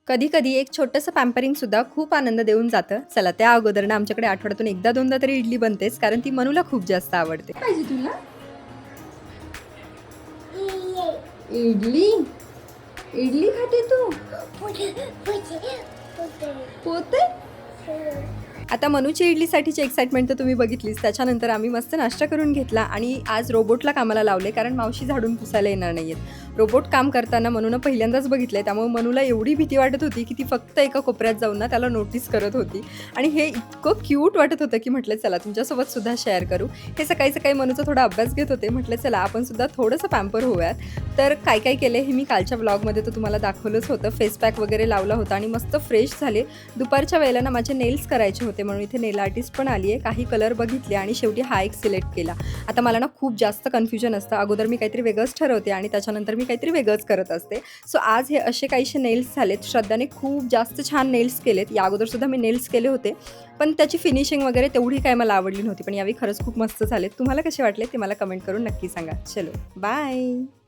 कधी कधी एक छोटंसं पॅम्परिंग सुद्धा खूप आनंद देऊन जातं. चला त्या अगोदर ना आमच्याकडे आठवड्यातून एकदा दोनदा तरी इडली बनतेच, कारण ती मनूला खूप जास्त आवडते. पाहिजे तुला इडली? इडली खाते तू? पोते? आता मनूची इडलीसाठीची एक्साइटमेंट तर तुम्ही बघितलीच. त्याच्यानंतर आम्ही मस्त नाश्ता करून घेतला आणि आज रोबोटला कामाला लावले, कारण मावशी झाडून पुसायला येणार नाहीयेत. रोबोट काम करताना मनूनं पहिल्यांदाच बघितलंय, त्यामुळे मनूला एवढी भीती वाटत होती की ती फक्त एका कोपऱ्यात जाऊन ना त्याला नोटीस करत होती. आणि हे इतकं क्यूट वाटत होतं की म्हटलं चला तुमच्यासोबत सुद्धा शेअर करू. हे सकाळी सकाळी मनूचा थोडा अभ्यास घेत होते. म्हटलं चला आपण सुद्धा थोडंसं पॅम्पर होऊयात. तर काय काय केलं हे मी कालच्या व्लॉगमध्ये तर तुम्हाला दाखवलंच होतं. फेस पॅक वगैरे लावला होता आणि मस्त फ्रेश झाले. दुपारच्या वेळेला ना माझे नेल्स करायचे होते, म्हणून इथे नेल आर्टिस्ट पण आली आहे. काही कलर बघितले आणि शेवटी हा एक सिलेक्ट केला. आता मला ना खूप जास्त कन्फ्युजन असतं. अगोदर मी काहीतरी वेगळंच ठरवते आणि त्याच्यानंतर मी काहीतरी वेगळंच करत असते. सो आज हे असे काहीसे नेल्स झालेत. श्रद्धाने खूप जास्त छान नेल्स केलेत. या अगोदरसुद्धा मी नेल्स केले होते, पण त्याची फिनिशिंग वगैरे तेवढी काय मला आवडली नव्हती. पण यावेळी खरंच खूप मस्त झालेत. तुम्हाला कसे वाटले ते मला कमेंट करून नक्की सांगा. चलो बाय.